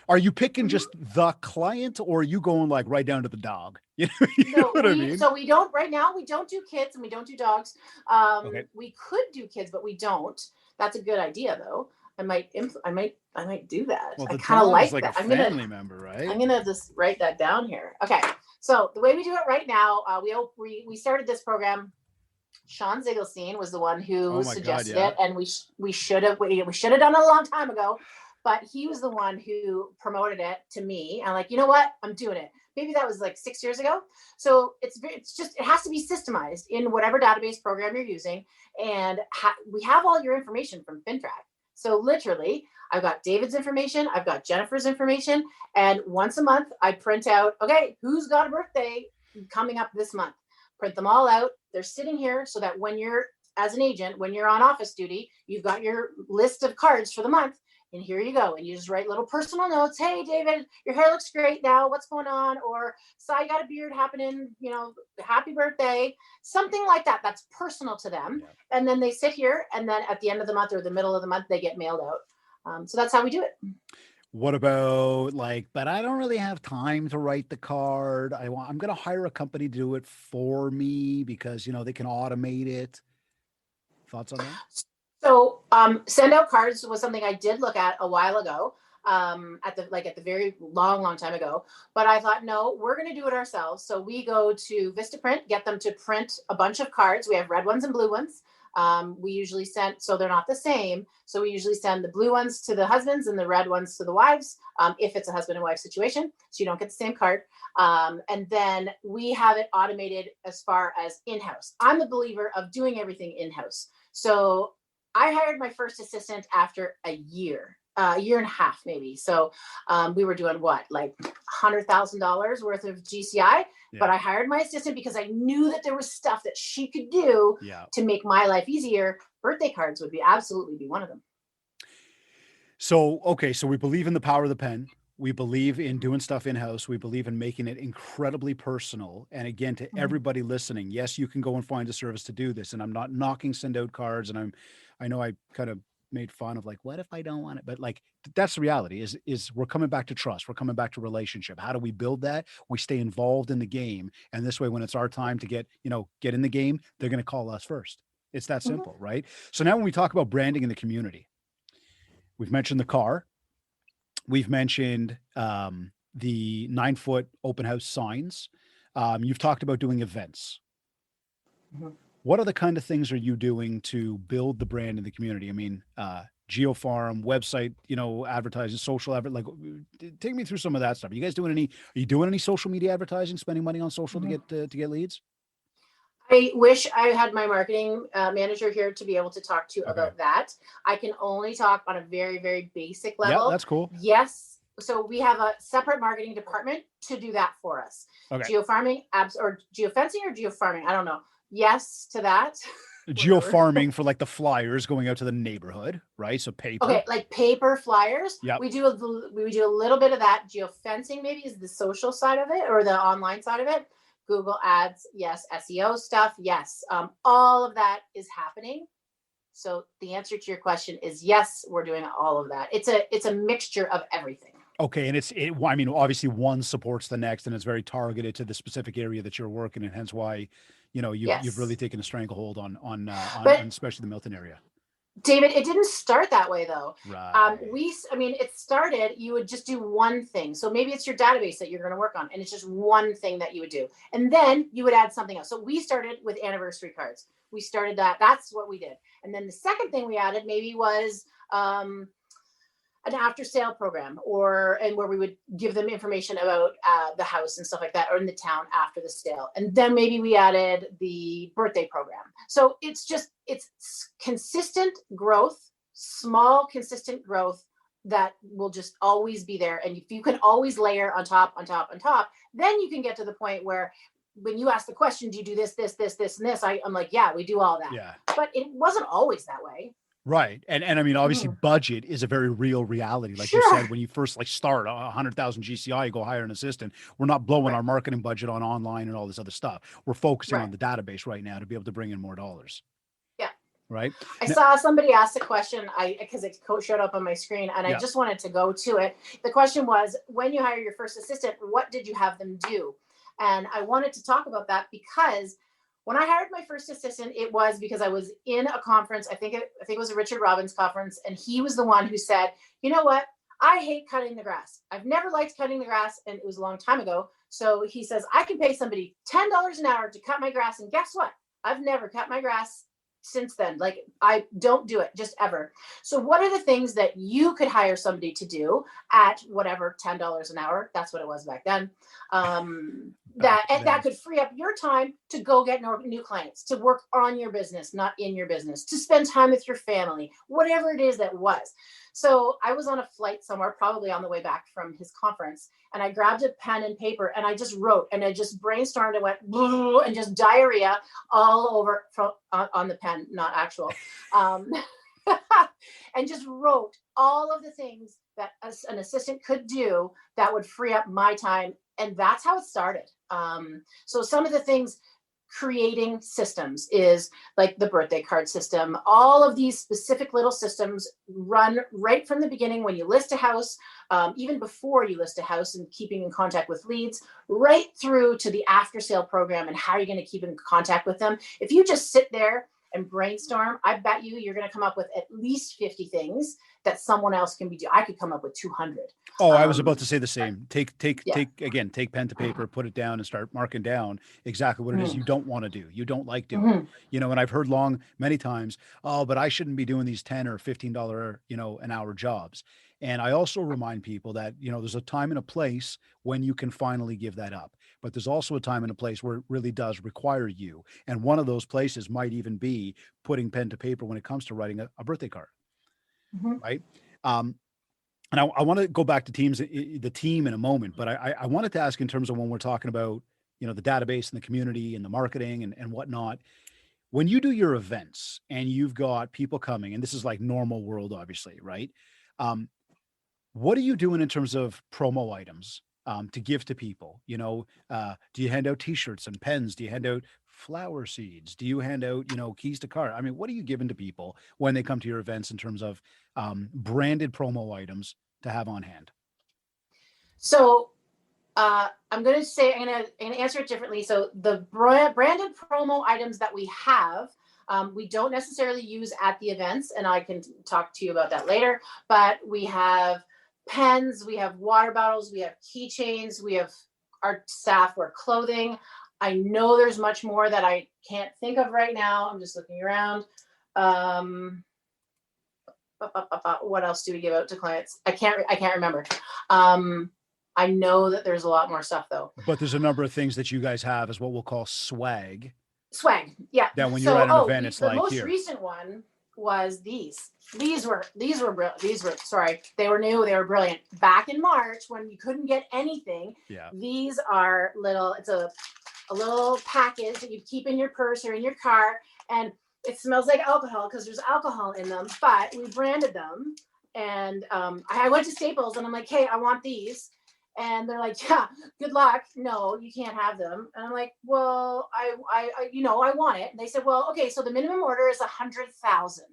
Are you picking just the client, or are you going like right down to the dog? You know what I mean? So we don't right now. We don't do kids and we don't do dogs. Okay. We could do kids, but we don't. That's a good idea, though. I might do that. Well, I kind of like that. A family member, right? I'm gonna just write that down here. Okay. So the way we do it right now, we started this program. Sean Ziegelstein was the one who suggested it, and we should have done it a long time ago. But he was the one who promoted it to me. And like, you know what? I'm doing it. Maybe that was like 6 years ago. So it has to be systemized in whatever database program you're using, and we have all your information from FinTrack. So literally, I've got David's information, I've got Jennifer's information, and once a month I print out, okay, who's got a birthday coming up this month? Print them all out. They're sitting here so that when you're, as an agent, when you're on office duty, you've got your list of cards for the month, and here you go. And you just write little personal notes. Hey, David, your hair looks great now. What's going on? Or, so I got a beard happening, happy birthday. Something like that. That's personal to them. Yeah. And then they sit here, and then at the end of the month or the middle of the month, they get mailed out. So that's how we do it. What about but I don't really have time to write the card. I'm going to hire a company to do it for me because, they can automate it. Thoughts on that? So send out cards was something I did look at a while ago, at the very long time ago. But I thought, no, we're going to do it ourselves. So we go to Vistaprint, get them to print a bunch of cards. We have red ones and blue ones. We usually send, so they're not the same. So we usually send the blue ones to the husbands and the red ones to the wives, if it's a husband and wife situation. So you don't get the same card. And then we have it automated as far as in-house. I'm a believer of doing everything in-house. So I hired my first assistant after a year and a half, maybe. So we were doing like $100,000 worth of GCI, but I hired my assistant because I knew that there was stuff that she could do to make my life easier. Birthday cards would absolutely be one of them. So, okay. So we believe in the power of the pen. We believe in doing stuff in-house. We believe in making it incredibly personal. And again, to everybody listening, yes, you can go and find a service to do this. And I'm not knocking send out cards. And I know I kind of made fun of what if I don't want it? But that's the reality is we're coming back to trust. We're coming back to relationship. How do we build that? We stay involved in the game. And this way, when it's our time to get in the game, they're going to call us first. It's that simple, right? So now when we talk about branding in the community, we've mentioned the car. We've mentioned the 9-foot open house signs. You've talked about doing events. Mm-hmm. What other kind of things are you doing to build the brand in the community? I mean, GeoFarm, website, advertising, social take me through some of that stuff. Are you doing any social media advertising, spending money on social to get leads? I wish I had my marketing manager here to be able to talk to you about that. I can only talk on a very, very basic level. Yeah, that's cool. Yes. So we have a separate marketing department to do that for us. Okay. Geofarming, or geofencing or geofarming. I don't know. Yes to that. Geofarming for the flyers going out to the neighborhood, right? So paper. Okay, like paper flyers. Yeah. We do a little bit of that. Geofencing maybe is the social side of it or the online side of it. Google ads, yes. SEO stuff, yes. All of that is happening. So the answer to your question is yes, we're doing all of that. It's a mixture of everything. Okay, and I mean, obviously one supports the next, and it's very targeted to the specific area that you're working in. Hence why, you've really taken a stranglehold on especially the Milton area. David, it didn't start that way though. Right. It started, you would just do one thing. So maybe it's your database that you're going to work on, and it's just one thing that you would do. And then you would add something else. So we started with anniversary cards. We started that. That's what we did. And then the second thing we added maybe was an after sale program, and where we would give them information about the house and stuff like that, or in the town after the sale. And then maybe we added the birthday program. So it's consistent growth, small consistent growth that will just always be there. And if you can always layer on top, then you can get to the point where when you ask the question, do you do this, and this? I'm like, yeah, we do all that. Yeah. But it wasn't always that way. Right. And I mean, obviously budget is a very real reality. Like you said, when you first start 100,000 GCI, you go hire an assistant. We're not blowing our marketing budget on online and all this other stuff. We're focusing on the database right now to be able to bring in more dollars. Yeah. Right. I saw somebody ask a question because it showed up on my screen and I just wanted to go to it. The question was, when you hire your first assistant, what did you have them do? And I wanted to talk about that because when I hired my first assistant, it was because I was in a conference. I think it was a Richard Robbins conference. And he was the one who said, you know what? I hate cutting the grass. I've never liked cutting the grass. And it was a long time ago. So he says, I can pay somebody $10 an hour to cut my grass. And guess what? I've never cut my grass since then. Like, I don't do it, just ever. So what are the things that you could hire somebody to do at whatever, $10 an hour? That's what it was back then. That could free up your time to go get new clients, to work on your business, not in your business, to spend time with your family, whatever it is that was. So I was on a flight somewhere, probably on the way back from his conference, and I grabbed a pen and paper and I just wrote and I just brainstormed and went and just diarrhea all over on the pen, not actual, and just wrote all of the things that an assistant could do that would free up my time. And that's how it started. So some of the things, creating systems is like the birthday card system. All of these specific little systems run right from the beginning when you list a house, even before you list a house and keeping in contact with leads, right through to the after sale program and how you're going to keep in contact with them. If you just sit there and brainstorm, I bet you're going to come up with at least 50 things that someone else can be doing. I could come up with 200. Oh, I was about to say the same. Take pen to paper, put it down and start marking down exactly what it is you don't want to do. You don't like doing, and I've heard many times, oh, but I shouldn't be doing these $10 or $15, an hour jobs. And I also remind people that, there's a time and a place when you can finally give that up. But there's also a time and a place where it really does require you. And one of those places might even be putting pen to paper when it comes to writing a birthday card. Right. And I want to go back to the team in a moment, but I wanted to ask in terms of when we're talking about, the database and the community and the marketing and whatnot, when you do your events and you've got people coming, and this is like normal world, obviously, right? What are you doing in terms of promo items to give to people? Do you hand out T-shirts and pens? Do you hand out flower seeds? Do you hand out, keys to car? I mean, what are you giving to people when they come to your events in terms of branded promo items to have on hand? So I'm going to answer it differently. So the branded promo items that we have, we don't necessarily use at the events, and I can talk to you about that later, but we have pens, we have water bottles, we have keychains, we have our staff wear clothing. I know there's much more that I can't think of right now. I'm just looking around. What else do we give out to clients? I can't remember. I know that there's a lot more stuff though. But there's a number of things that you guys have as what we'll call swag. Swag, yeah. That when you're at an event, it's like here. The most recent one was these. These were sorry, they were new, they were brilliant. Back in March when you couldn't get anything, these are it's a little package that you keep in your purse or in your car, and it smells like alcohol because there's alcohol in them, but we branded them. And I went to Staples and I'm like, hey, I want these. And they're like, yeah, good luck. No, you can't have them. And I'm like, well, I want it. And they said, well, okay, so the minimum order is 100,000.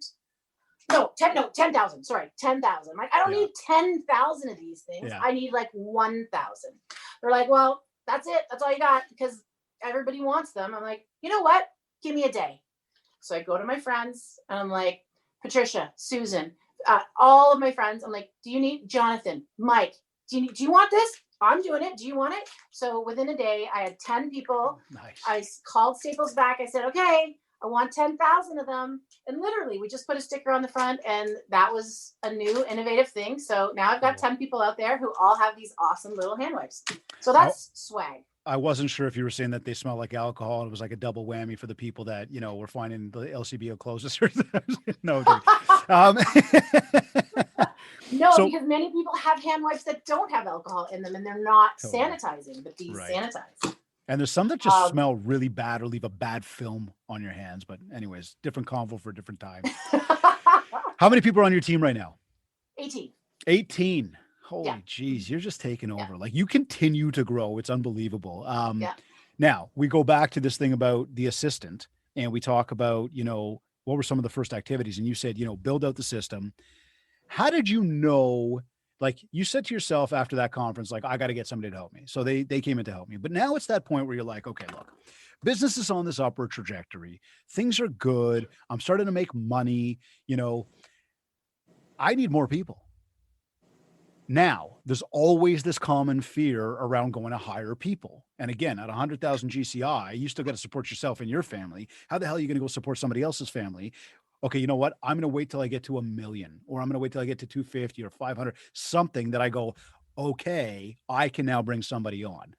No, 10,000. Sorry, 10,000. I'm like, I don't need 10,000 of these things. I need like 1,000. They're like, well, that's it. That's all you got because everybody wants them. I'm like, you know what? Give me a day. So I go to my friends and I'm like, Patricia, Susan, all of my friends. I'm like, do you need Jonathan, Mike? Do you want this? I'm doing it. Do you want it? So within a day, I had 10 people. Nice. I called Staples back. I said, okay, I want 10,000 of them. And literally, we just put a sticker on the front, and that was a new innovative thing. So now I've got 10 people out there who all have these awesome little hand wipes. So that's swag. I wasn't sure if you were saying that they smell like alcohol and it was like a double whammy for the people that, were finding the LCBO closest. No. No, because many people have hand wipes that don't have alcohol in them and they're not sanitizing, but these sanitize. And there's some that just smell really bad or leave a bad film on your hands. But anyways, different convo for a different time. How many people are on your team right now? 18. 18. Holy geez, you're just taking over. Yeah. Like you continue to grow. It's unbelievable. Now we go back to this thing about the assistant and we talk about, what were some of the first activities? And you said, build out the system. How did you know, like you said to yourself after that conference, like, I got to get somebody to help me. So they came in to help me. But now it's that point where you're like, okay, look, business is on this upward trajectory. Things are good. I'm starting to make money. I need more people. Now, there's always this common fear around going to hire people. And again, at 100,000 GCI, you still got to support yourself and your family. How the hell are you going to go support somebody else's family? Okay, you know what? I'm going to wait till I get to 1 million, or I'm going to wait till I get to 250 or 500, something that I go, okay, I can now bring somebody on.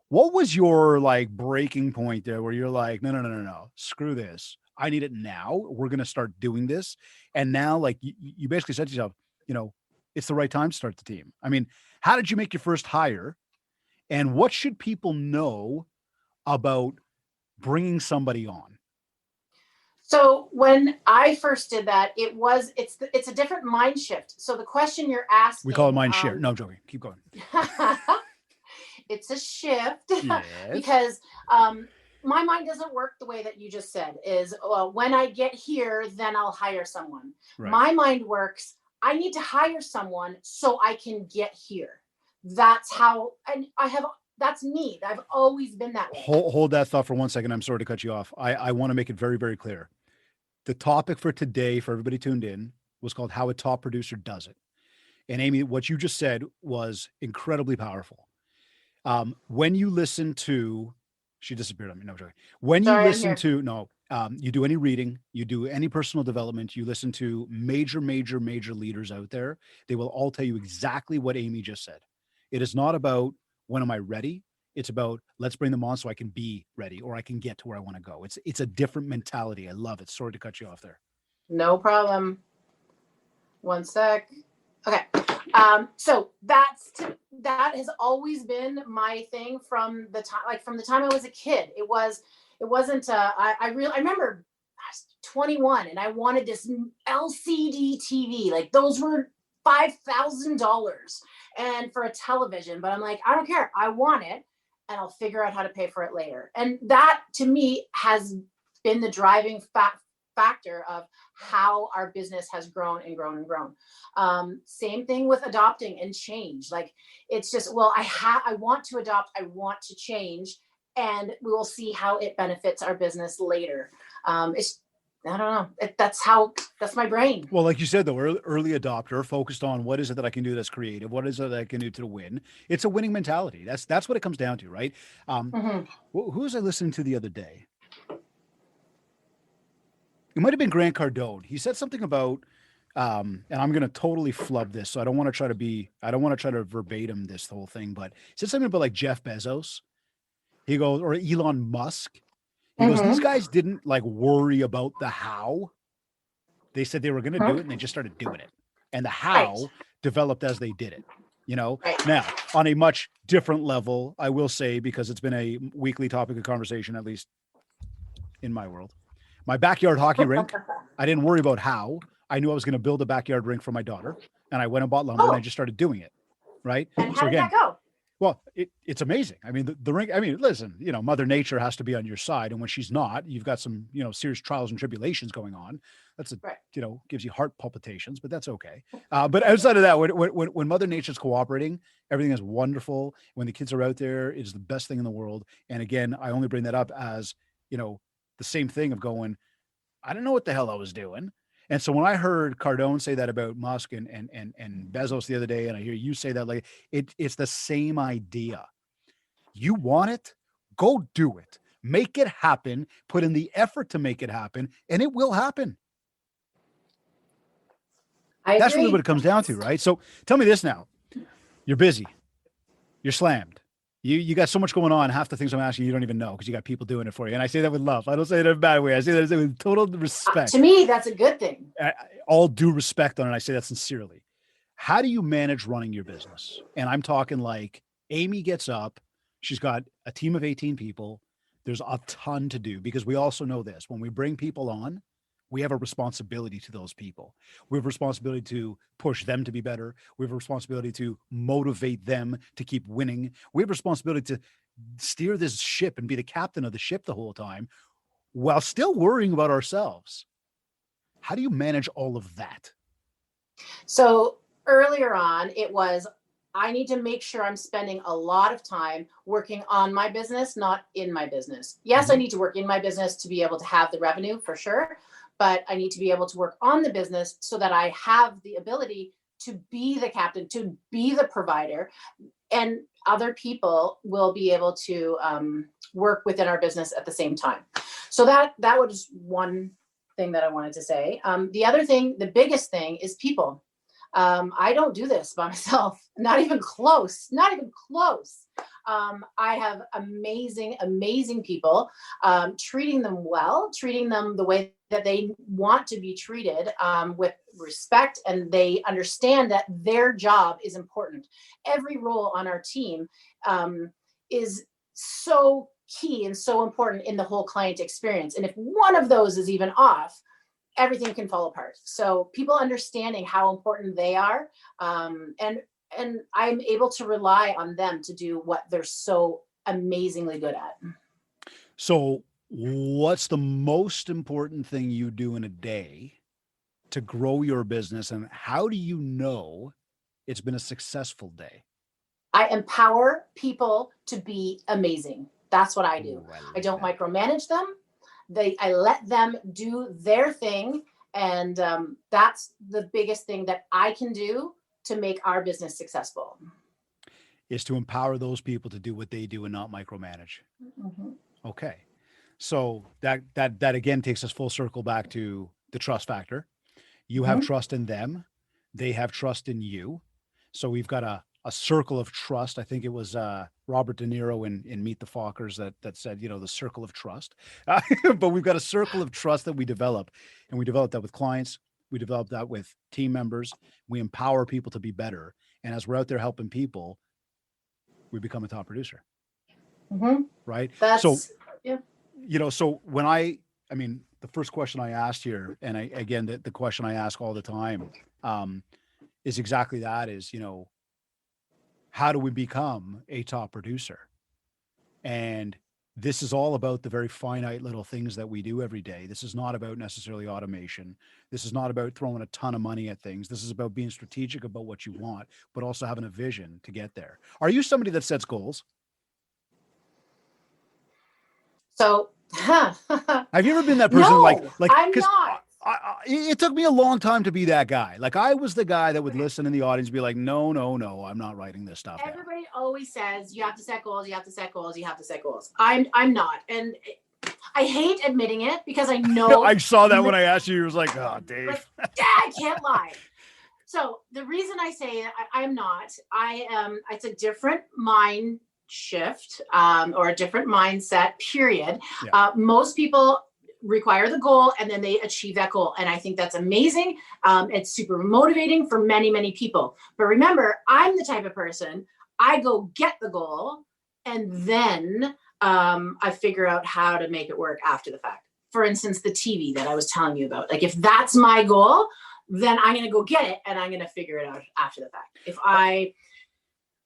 What was your like breaking point there where you're like, no, screw this. I need it now. We're going to start doing this. And now like you basically said to yourself, it's the right time to start the team. I mean, how did you make your first hire? And what should people know about bringing somebody on? So when I first did that, it's a different mind shift. So the question you're asking, we call it mind share. No, I'm joking. Keep going. It's a shift yes. because my mind doesn't work the way that you just said is, well, when I get here, then I'll hire someone. Right. My mind works, I need to hire someone so I can get here. That's how, and that's me. I've always been that way. Hold that thought for 1 second. I'm sorry to cut you off. I want to make it very, very clear. The topic for today, for everybody tuned in, was called How a Top Producer Does It. And Amy, what you just said was incredibly powerful. When you listen to, she disappeared on me. No, joking. When you listen to, you do any reading, you do any personal development, you listen to major leaders out there, they will all tell you exactly what Amy just said. It is not about when am I ready? It's about let's bring them on so I can be ready or I can get to where I want to go. It's a different mentality. I love it. Sorry to cut you off there. No problem. 1 sec. Okay. So that has always been my thing from the time I was a kid. It wasn't, I remember I was 21 and I wanted this LCD TV. Like those were $5,000 and for a television, but I'm like, I don't care. I want it and I'll figure out how to pay for it later. And that to me has been the driving factor of how our business has grown and grown and grown. Same thing with adopting and change. Like it's just, well, I want to adopt, I want to change, and we will see how it benefits our business later. I don't know. That's my brain. Well, like you said, though, early adopter focused on what is it that I can do that's creative? What is it that I can do to win? It's a winning mentality. That's what it comes down to, right? Who was I listening to the other day? It might've been Grant Cardone. He said something about, and I'm going to totally flub this. So I don't want to try to verbatim this whole thing, but he said something about like Jeff Bezos. He goes, or Elon Musk. He goes, these guys didn't like worry about the how. They said they were going to do it and they just started doing it. And the how developed as they did it, Now, on a much different level, I will say, because it's been a weekly topic of conversation, at least in my world, my backyard hockey rink, I didn't worry about how. I knew I was going to build a backyard rink for my daughter and I went and bought lumber and I just started doing it. Right. And how did that go? Well, it's amazing. I mean, the ring, I mean, listen, Mother Nature has to be on your side. And when she's not, you've got some, serious trials and tribulations going on. That's Right. Gives you heart palpitations, but that's okay. But outside of that, when Mother Nature's cooperating, everything is wonderful. When the kids are out there, it's the best thing in the world. And again, I only bring that up as, the same thing of going, I don't know what the hell I was doing. And so when I heard Cardone say that about Musk and Bezos the other day, and I hear you say that, like it's the same idea. You want it, go do it, make it happen, put in the effort to make it happen, and it will happen. That's really what it comes down to, right? So tell me this now. You're busy. You're slammed. You got so much going on. Half the things I'm asking you don't even know because you got people doing it for you. And I say that with love. I don't say that in a bad way. I say that with total respect. To me, that's a good thing. All due respect on it. I say that sincerely. How do you manage running your business? And I'm talking like Amy gets up. She's got a team of 18 people. There's a ton to do because we also know this. When we bring people on, we have a responsibility to those people. We have a responsibility to push them to be better. We have a responsibility to motivate them to keep winning. We have a responsibility to steer this ship and be the captain of the ship the whole time while still worrying about ourselves. How do you manage all of that? So earlier on, it was, I need to make sure I'm spending a lot of time working on my business, not in my business. Yes, I need to work in my business to be able to have the revenue for sure. But I need to be able to work on the business so that I have the ability to be the captain, to be the provider, and other people will be able to work within our business at the same time. So that was one thing that I wanted to say. The other thing, the biggest thing is people. I don't do this by myself, not even close. I have amazing people, treating them well, treating them the way that they want to be treated, with respect, and they understand that their job is important. Every role on our team is so key and so important in the whole client experience. And if one of those is even off, everything can fall apart. So people understanding how important they are, and I'm able to rely on them to do what they're so amazingly good at. So what's the most important thing you do in a day to grow your business, and how do you know it's been a successful day? I empower people to be amazing. That's what I do. I don't micromanage them. I let them do their thing. And that's the biggest thing that I can do to make our business successful. Is to empower those people to do what they do and not micromanage. Mm-hmm. Okay. So that again takes us full circle back to the trust factor. You have trust in them. They have trust in you. So we've got a circle of trust. I think it was Robert De Niro in Meet the Fockers that said, the circle of trust. But we've got a circle of trust that we develop, and we develop that with clients. We develop that with team members. We empower people to be better. And as we're out there helping people, we become a top producer. Mm-hmm. Right. So when the first question I asked here, and the question I ask all the time, is exactly that is, how do we become a top producer? And this is all about the very finite little things that we do every day. This is not about necessarily automation. This is not about throwing a ton of money at things. This is about being strategic about what you want, but also having a vision to get there. Are you somebody that sets goals? So, have you ever been that person? No, like I'm not. It took me a long time to be that guy. Like I was the guy that would listen in the audience and be like, no, I'm not writing this stuff down. Everybody always says you have to set goals. You have to set goals. You have to set goals. I'm not. And I hate admitting it because I know. I saw that when I asked you, you was like, oh, Dave. I can't lie. So the reason I say I'm not, it's a different mind shift, or a different mindset, period. Yeah. Most people require the goal and then they achieve that goal. And I think that's amazing. It's super motivating for many, many people. But remember, I'm the type of person, I go get the goal and then I figure out how to make it work after the fact. For instance, the TV that I was telling you about. Like if that's my goal, then I'm going to go get it and I'm going to figure it out after the fact. If I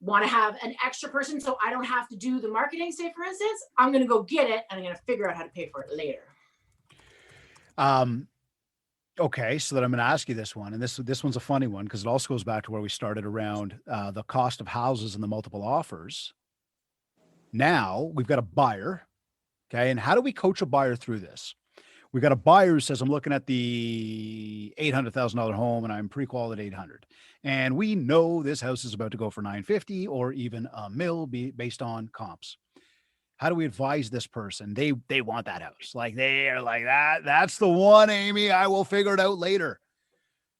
want to have an extra person so I don't have to do the marketing, say for instance, I'm going to go get it and I'm going to figure out how to pay for it later. Okay, so then I'm going to ask you this one, and this one's a funny one because it also goes back to where we started around the cost of houses and the multiple offers. Now we've got a buyer, okay, and how do we coach a buyer through this? We've got a buyer who says, I'm looking at the $800,000 home and I'm pre-qualified at 800. And we know this house is about to go for 950 or even a mil based on comps. How do we advise this person? They want that house. Like they are like that's the one, Amy, I will figure it out later.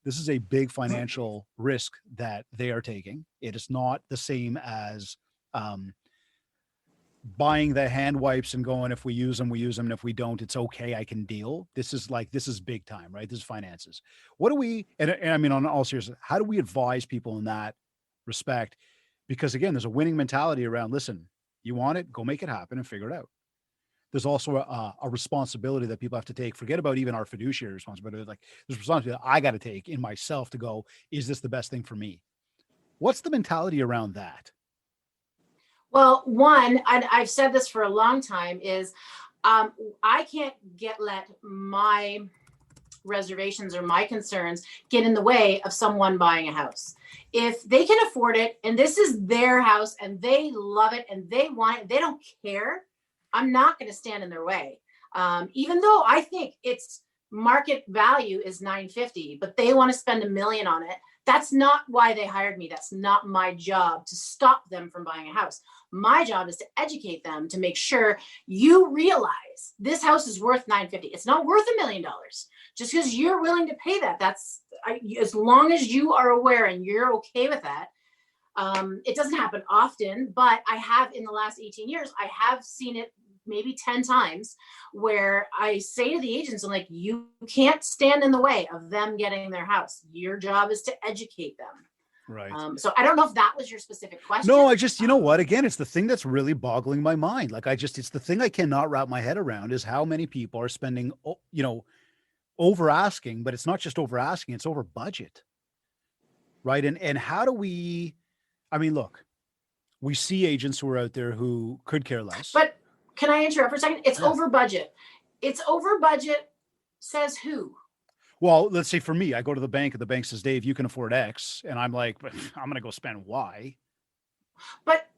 This is a big financial risk that they are taking. It is not the same as, buying the hand wipes and going, if we use them, we use them. And if we don't, it's okay. I can deal. This is big time, right? This is finances. What do we, and I mean, on all seriousness, how do we advise people in that respect? Because again, there's a winning mentality around, listen, you want it, go make it happen and figure it out. There's also a responsibility that people have to take. Forget about even our fiduciary responsibility. Like there's responsibility that I got to take in myself to go, is this the best thing for me? What's the mentality around that? Well, one, I've said this for a long time, is I can't let my reservations or my concerns get in the way of someone buying a house. If they can afford it and this is their house and they love it and they want it, they don't care, I'm not going to stand in their way. Even though I think its market value is $950, but they want to spend $1 million on it. That's not why they hired me. That's not my job to stop them from buying a house. My job is to educate them to make sure you realize this house is worth $950. It's not worth $1 million. Just because you're willing to pay that, as long as you are aware and you're okay with that. It doesn't happen often, but I have in the last 18 years, I have seen it maybe 10 times where I say to the agents, I'm like, you can't stand in the way of them getting their house. Your job is to educate them. Right. So I don't know if that was your specific question. No, I just, you know what, again, it's the thing that's really boggling my mind. Like it's the thing I cannot wrap my head around is how many people are spending, over asking, but it's not just over asking, it's over budget. Right. And how do we, look, we see agents who are out there who could care less. But can I interrupt for a second? It's over budget. It's over budget, says who? Well, let's say for me, I go to the bank and the bank says, Dave, you can afford X. And I'm like, but I'm going to go spend Y. But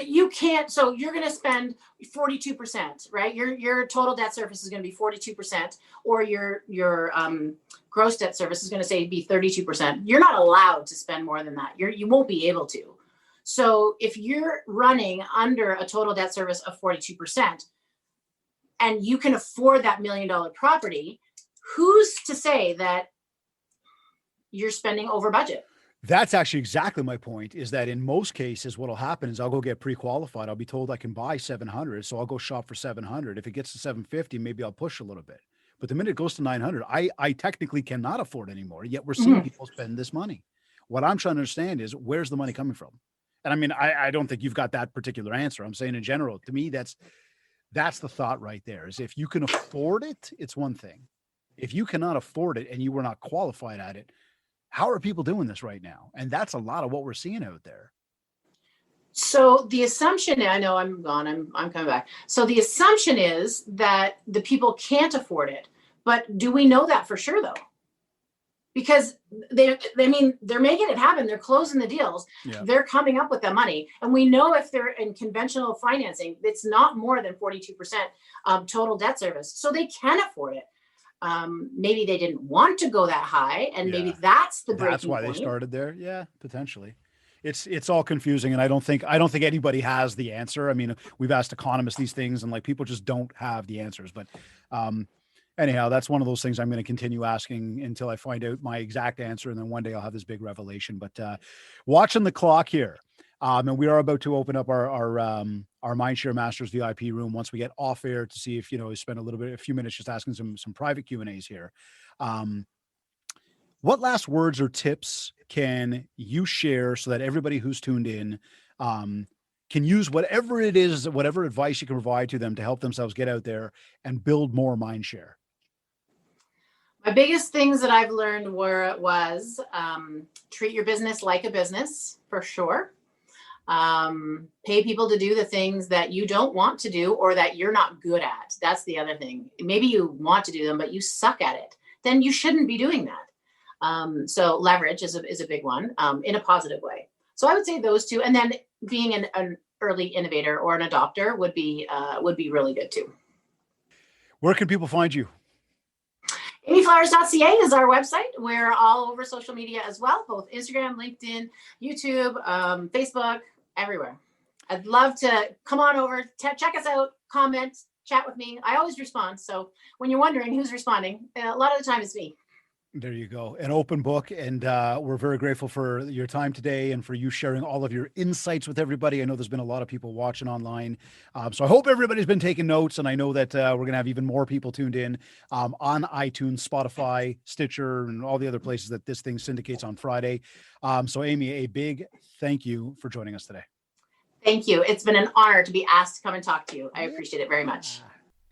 you can't, so you're going to spend 42%, right? Your total debt service is going to be 42%, or your gross debt service is going to say be 32%. You're not allowed to spend more than that. You won't be able to. So if you're running under a total debt service of 42% and you can afford that $1 million property, who's to say that you're spending over budget? That's actually exactly my point, is that in most cases, what'll happen is I'll go get pre-qualified. I'll be told I can buy 700. So I'll go shop for 700. If it gets to 750, maybe I'll push a little bit. But the minute it goes to 900, I technically cannot afford anymore. Yet we're seeing people spend this money. What I'm trying to understand is, where's the money coming from? And I don't think you've got that particular answer. I'm saying in general, to me, that's the thought right there, is if you can afford it, it's one thing. If you cannot afford it and you were not qualified at it, how are people doing this right now? And that's a lot of what we're seeing out there. So the assumption, I know I'm gone, I'm coming back. So the assumption is that the people can't afford it, but do we know that for sure though? Because they're making it happen. They're closing the deals. Yeah. They're coming up with the money. And we know if they're in conventional financing, it's not more than 42% total debt service. So they can afford it. Maybe they didn't want to go that high, and maybe that's the breaking point. That's why they started there. Yeah, potentially. It's all confusing, and I don't think anybody has the answer. We've asked economists these things, and people just don't have the answers. But anyhow, that's one of those things I'm going to continue asking until I find out my exact answer, and then one day I'll have this big revelation. But watching the clock here, and we are about to open up our Mindshare Masters VIP room once we get off air to see if spend a few minutes just asking some private Q&As here. What last words or tips can you share so that everybody who's tuned in can use whatever it is, whatever advice you can provide to them to help themselves get out there and build more mindshare? My biggest things that I've learned was treat your business like a business, for sure. Pay people to do the things that you don't want to do or that you're not good at. That's the other thing. Maybe you want to do them, but you suck at it. Then you shouldn't be doing that. So leverage is a big one, in a positive way. So I would say those two, and then being an early innovator or an adopter would be really good too. Where can people find you? amyflowers.ca is our website. We're all over social media as well, both Instagram, LinkedIn, YouTube, Facebook, everywhere. I'd love to come on over, check us out, comment, chat with me. I always respond. So when you're wondering who's responding, a lot of the time it's me. There you go. An open book. And we're very grateful for your time today and for you sharing all of your insights with everybody. I know there's been a lot of people watching online. So I hope everybody's been taking notes. And I know that we're going to have even more people tuned in on iTunes, Spotify, Stitcher, and all the other places that this thing syndicates on Friday. So Amy, a big thank you for joining us today. Thank you. It's been an honor to be asked to come and talk to you. I appreciate it very much.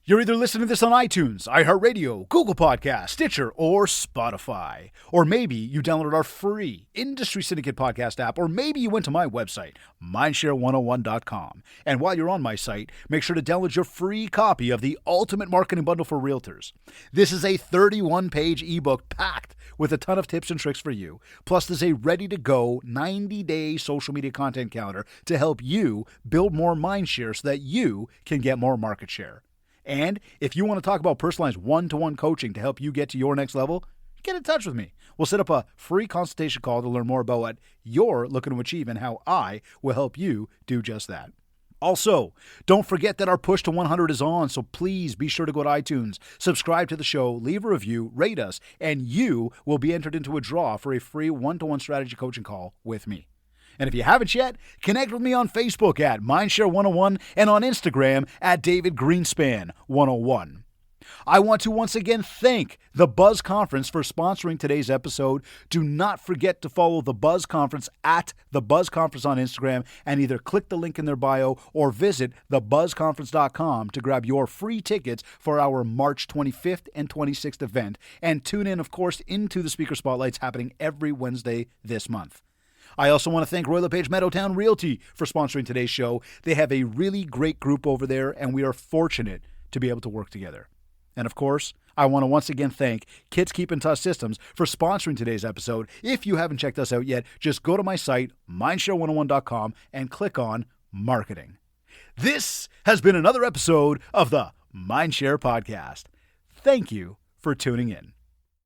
You're either listening to this on iTunes, iHeartRadio, Google Podcasts, Stitcher, or Spotify. Or maybe you downloaded our free Industry Syndicate podcast app, or maybe you went to my website, mindshare101.com. And while you're on my site, make sure to download your free copy of the Ultimate Marketing Bundle for Realtors. This is a 31-page ebook packed with a ton of tips and tricks for you. Plus, there's a ready-to-go 90-day social media content calendar to help you build more mindshare so that you can get more market share. And if you want to talk about personalized one-to-one coaching to help you get to your next level, get in touch with me. We'll set up a free consultation call to learn more about what you're looking to achieve and how I will help you do just that. Also, don't forget that our push to 100 is on, so please be sure to go to iTunes, subscribe to the show, leave a review, rate us, and you will be entered into a draw for a free one-to-one strategy coaching call with me. And if you haven't yet, connect with me on Facebook at Mindshare101 and on Instagram at DavidGreenspan101. I want to once again thank the Buzz Conference for sponsoring today's episode. Do not forget to follow the Buzz Conference at the Buzz Conference on Instagram and either click the link in their bio or visit thebuzzconference.com to grab your free tickets for our March 25th and 26th event. And tune in, of course, into the speaker spotlights happening every Wednesday this month. I also want to thank LePage Meadowtown Realty for sponsoring today's show. They have a really great group over there, and we are fortunate to be able to work together. And of course, I want to once again thank Kids Keep in Touch Systems for sponsoring today's episode. If you haven't checked us out yet, just go to my site, mindshare101.com, and click on Marketing. This has been another episode of the Mindshare Podcast. Thank you for tuning in.